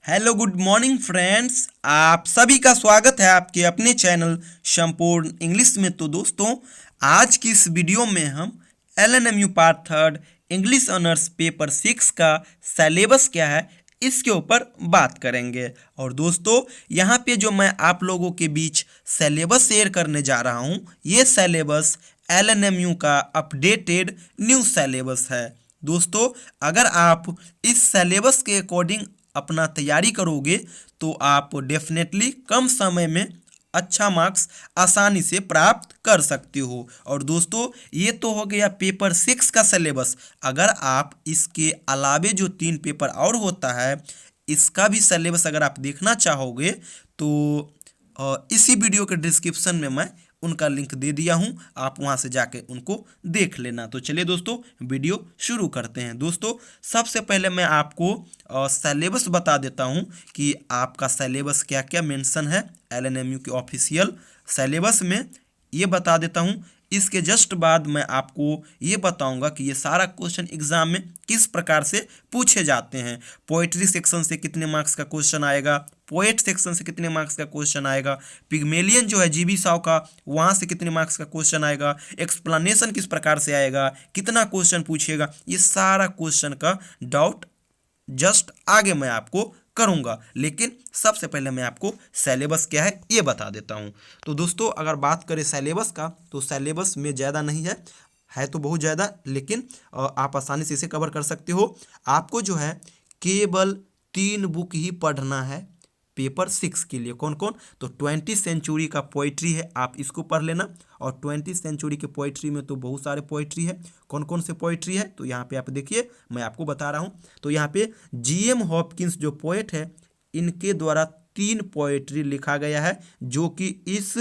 Hello good morning friends, आप सभी का स्वागत है आपके अपने चैनल संपूर्ण इंग्लिश में। तो दोस्तों, आज की इस वीडियो में हम LNMU part third English honours paper 6 का सिलेबस क्या है इसके ऊपर बात करेंगे। और दोस्तों, यहाँ पे जो मैं आप लोगों के बीच सिलेबस शेयर करने जा रहा हूँ, ये सिलेबस LNMU का अपडेटेड न्यू सिलेबस है। दोस्तों, अगर आप इस सिलेबस के अकॉर्डिंग अपना तैयारी करोगे तो आप डेफिनेटली कम समय में अच्छा मार्क्स आसानी से प्राप्त कर सकते हो। और दोस्तों, ये तो हो गया पेपर 6 का सिलेबस। अगर आप इसके अलावे जो 3 पेपर और होता है, इसका भी सिलेबस अगर आप देखना चाहोगे तो इसी वीडियो के डिस्क्रिप्शन में मैं उनका लिंक दे दिया हूं, आप वहां से जाके उनको देख लेना। तो चलिए दोस्तों, वीडियो शुरू करते हैं। दोस्तों, सबसे पहले मैं आपको सिलेबस बता देता हूं कि आपका सिलेबस क्या क्या मेंशन है LNMU के ऑफिशियल सिलेबस में, ये बता देता हूं। इसके जस्ट बाद मैं आपको ये बताऊंगा कि ये सारा क्वेश्चन एग्जाम में किस प्रकार से पूछे जाते हैं। पोएट्री सेक्शन से कितने मार्क्स का क्वेश्चन आएगा, पोएट सेक्शन से कितने मार्क्स का क्वेश्चन आएगा, पिग्मेलियन जो है जीबी साव का, वहाँ से कितने मार्क्स का क्वेश्चन आएगा, एक्सप्लेनेशन किस प्रकार से आएगा, कितना क्वेश्चन पूछेगा, ये सारा क्वेश्चन का डाउट जस्ट आगे मैं आपको करूंगा। लेकिन सबसे पहले मैं आपको सिलेबस क्या है ये बता देता हूं। तो दोस्तों, अगर बात करें सिलेबस का, तो सिलेबस में ज़्यादा नहीं है तो बहुत ज़्यादा, लेकिन आप आसानी से इसे कवर कर सकते हो। आपको जो है केवल 3 बुक ही पढ़ना है पेपर 6 के लिए। कौन कौन? तो 20 सेंचुरी का पोइट्री है, आप इसको पढ़ लेना। और 20 सेंचुरी के पोइट्री में तो बहुत सारे पोइट्री है। कौन कौन से पोइट्री है तो यहाँ पे आप देखिए, मैं आपको बता रहा हूँ। तो यहाँ पे GM हॉपकिंस जो पोएट है, इनके द्वारा 3 पोएट्री लिखा गया है जो कि इस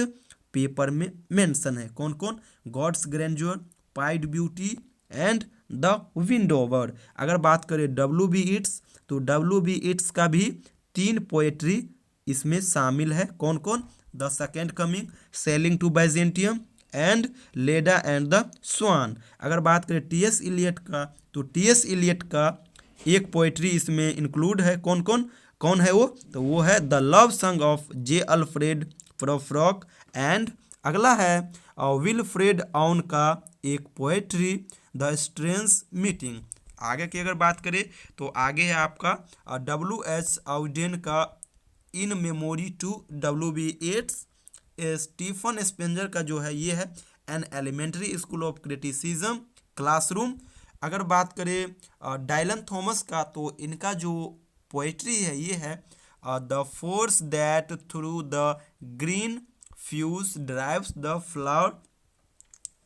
पेपर में मेंशन है। कौन कौन? God's grandeur, pied beauty and the windhover. अगर बात करें WB इट्स, तो WB इट्स का भी 3 पोएट्री इसमें शामिल है। कौन कौन? The second coming, sailing to Byzantium and Leda and the swan. अगर बात करें TS इलियट का, तो TS इलियट का एक पोएट्री इसमें इंक्लूड है। कौन कौन कौन है वो? तो वो है the love song of J. Alfred प्रोफ्रॉक। And अगला है विलफ्रेड आउन का एक पोएट्री द स्ट्रेंज मीटिंग। आगे की अगर बात करें तो आगे है आपका WH आउडेन का in memory to WB Yeats. Stephen Spender का जो है ये है an elementary school of criticism classroom. अगर बात करें डायलन थॉमस का, तो इनका जो पोएट्री है ये है the force that through the green fuse drives the flower.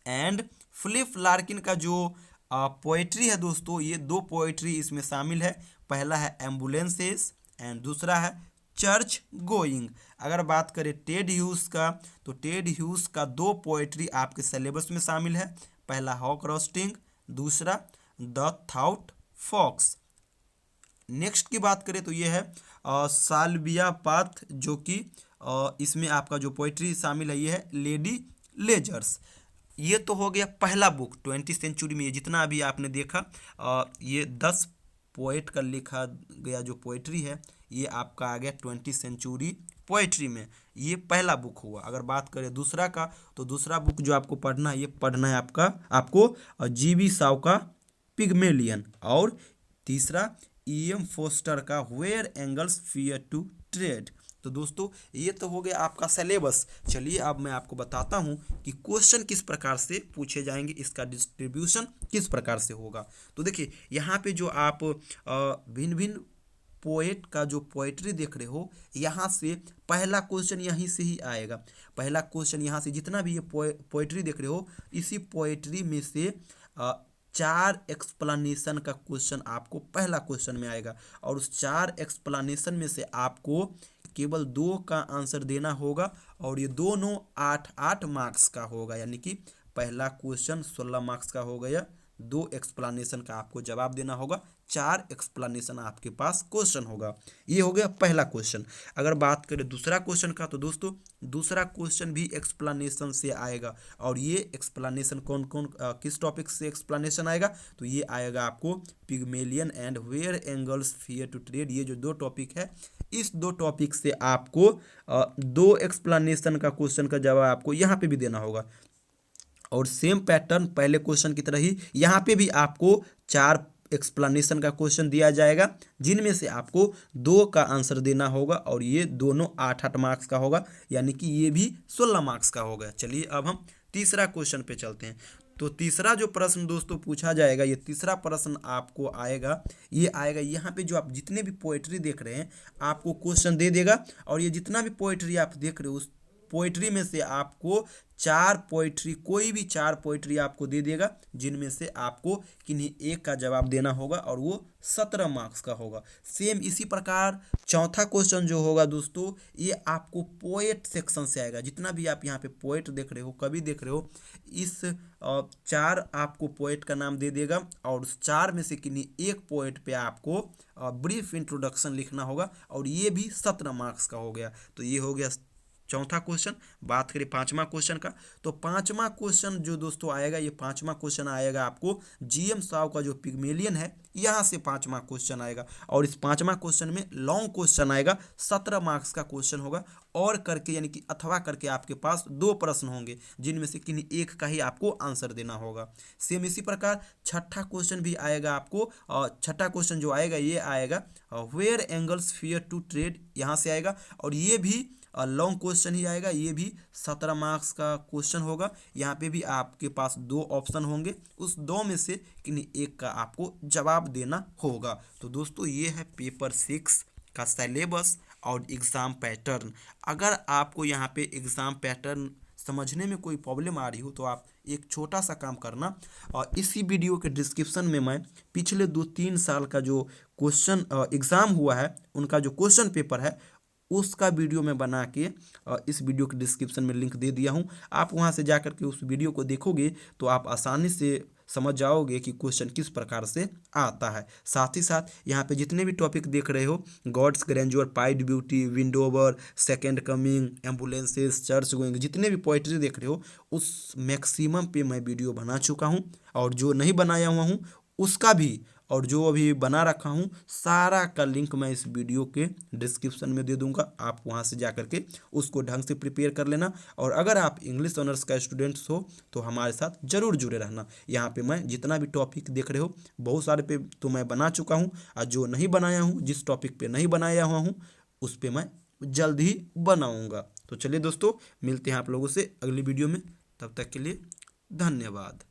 And Philip Larkin का जो पोएट्री है दोस्तों, ये 2 पोएट्री इसमें शामिल है। पहला है एम्बुलेंसेस एंड दूसरा है चर्च गोइंग। अगर बात करें टेड ह्यूज का, तो टेड ह्यूज का 2 पोएट्री आपके सिलेबस में शामिल है। पहला हॉक रोस्टिंग, दूसरा द थाउट फॉक्स। नेक्स्ट की बात करें तो ये है साल्विया पाथ, जो कि इसमें आपका जो पोएट्री शामिल है ये है लेडी लेजर्स। ये तो हो गया पहला बुक 20 सेंचुरी में। ये जितना अभी आपने देखा, ये 10 पोएट का लिखा गया जो पोएट्री है, ये आपका आ गया 20 सेंचुरी पोएट्री में। ये पहला बुक हुआ। अगर बात करें दूसरा का, तो दूसरा बुक जो आपको पढ़ना है, ये पढ़ना है आपको GB साव का पिग्मेलियन। और तीसरा EM फोस्टर का where angels fear to tread. तो दोस्तों, ये तो हो गया आपका सिलेबस। चलिए अब मैं आपको बताता हूँ कि क्वेश्चन किस प्रकार से पूछे जाएंगे, इसका डिस्ट्रीब्यूशन किस प्रकार से होगा। तो देखिए, यहाँ पे जो आप भिन्न भिन्न पोएट का जो पोएट्री देख रहे हो, यहाँ से पहला क्वेश्चन यहीं से ही आएगा। पहला क्वेश्चन यहाँ से, जितना भी ये पोएट्री देख रहे हो, इसी पोएट्री में से 4 एक्सप्लेनेशन का क्वेश्चन आपको पहला क्वेश्चन में आएगा। और उस 4 एक्सप्लेनेशन में से आपको केवल 2 का आंसर देना होगा। और ये दोनों 8-8 मार्क्स का होगा, यानी कि पहला क्वेश्चन 16 मार्क्स का हो गया, 2 एक्सप्लेनेशन का आपको जवाब देना होगा 4 एक्सप्लेनेशन आपके पास क्वेश्चन होगा। ये हो गया पहला क्वेश्चन। अगर बात करें दूसरा क्वेश्चन का, तो दोस्तों दूसरा क्वेश्चन भी एक्सप्लेनेशन से आएगा। और ये एक्सप्लेनेशन कौन कौन किस टॉपिक से एक्सप्लेनेशन आएगा, तो ये आएगा आपको Pygmalion and where angels fear to tread. ये जो दो टॉपिक है, इस दो टॉपिक से आपको दो एक्सप्लेनेशन का क्वेश्चन का जवाब आपको यहाँ पे भी देना होगा। और सेम पैटर्न पहले क्वेश्चन की तरह ही यहाँ पे भी आपको 4 एक्सप्लेनेशन का क्वेश्चन दिया जाएगा, जिनमें से आपको 2 का आंसर देना होगा। और ये दोनों 8-8 मार्क्स का होगा, यानी कि ये भी 16 मार्क्स का होगा। चलिए अब हम तीसरा क्वेश्चन पे चलते हैं। तो तीसरा जो प्रश्न दोस्तों पूछा जाएगा, ये तीसरा प्रश्न आपको आएगा, ये आएगा यहाँ पे जो आप जितने भी पोएट्री देख रहे हैं, आपको क्वेश्चन दे देगा। और ये जितना भी पोएट्री आप देख रहे हो, उस पोइट्री में से आपको 4 पोइट्री, कोई भी 4 पोइट्री आपको दे देगा, जिनमें से आपको किन्हीं एक का जवाब देना होगा, और वो 17 मार्क्स का होगा। सेम इसी प्रकार चौथा क्वेश्चन जो होगा दोस्तों, ये आपको पोएट सेक्शन से आएगा। जितना भी आप यहाँ पे पोएट देख रहे हो, कवि देख रहे हो, इस 4 आपको पोएट का नाम दे देगा, और उस 4 में से किन्हीं एक पोएट पे आपको ब्रीफ इंट्रोडक्शन लिखना होगा, और ये भी 17 मार्क्स का हो गया। तो ये हो गया चौथा क्वेश्चन। बात करें पांचवा क्वेश्चन का, तो पांचवा क्वेश्चन जो दोस्तों आएगा, ये पांचवा क्वेश्चन आएगा आपको जीएम साव का जो पिग्मेलियन है, यहाँ से पांचवा क्वेश्चन आएगा। और इस पांचवा क्वेश्चन में लॉन्ग क्वेश्चन आएगा, 17 मार्क्स का क्वेश्चन होगा। और करके यानी कि अथवा करके आपके पास 2 प्रश्न होंगे, जिनमें से किन्हीं एक का ही आपको आंसर देना होगा। सेम इसी प्रकार छठा क्वेश्चन भी आएगा आपको, और छठा क्वेश्चन जो आएगा, ये आएगा where angels fear to tread, यहाँ से आएगा। और ये भी लॉन्ग क्वेश्चन ही आएगा, ये भी 17 मार्क्स का क्वेश्चन होगा। यहाँ पे भी आपके पास 2 ऑप्शन होंगे, उस 2 में से किन्हीं एक का आपको जवाब देना होगा। तो दोस्तों ये है पेपर 6 का सिलेबस और एग्ज़ाम पैटर्न। अगर आपको यहाँ पे एग्ज़ाम पैटर्न समझने में कोई प्रॉब्लम आ रही हो, तो आप एक छोटा सा काम करना, और इसी वीडियो के डिस्क्रिप्शन में मैं पिछले 2-3 साल का जो क्वेश्चन एग्ज़ाम हुआ है, उनका जो क्वेश्चन पेपर है, उसका वीडियो में बना के इस वीडियो के डिस्क्रिप्शन में लिंक दे दिया हूँ। आप वहाँ से जा कर के उस वीडियो को देखोगे, तो आप आसानी से समझ जाओगे कि क्वेश्चन किस प्रकार से आता है। साथ ही साथ यहाँ पे जितने भी टॉपिक देख रहे हो, गॉड्स ग्रैंडियर, पाइड ब्यूटी, विंडोवर, second coming, ambulances, church going, जितने भी पोइट्री देख रहे हो, उस मैक्सिमम पे मैं वीडियो बना चुका हूँ। और जो नहीं बनाया हुआ हूँ उसका भी, और जो अभी बना रखा हूँ, सारा का लिंक मैं इस वीडियो के डिस्क्रिप्शन में दे दूंगा। आप वहाँ से जा कर के उसको ढंग से प्रिपेयर कर लेना। और अगर आप इंग्लिश ऑनर्स का स्टूडेंट्स हो, तो हमारे साथ ज़रूर जुड़े रहना। यहाँ पे मैं जितना भी टॉपिक देख रहे हो, बहुत सारे पे तो मैं बना चुका हूँ, और जो नहीं बनाया हूँ, जिस टॉपिक पे नहीं बनाया हुआ हूँ, उस पर मैं जल्द ही बनाऊँगा। तो चलिए दोस्तों, मिलते हैं आप लोगों से अगली वीडियो में। तब तक के लिए धन्यवाद।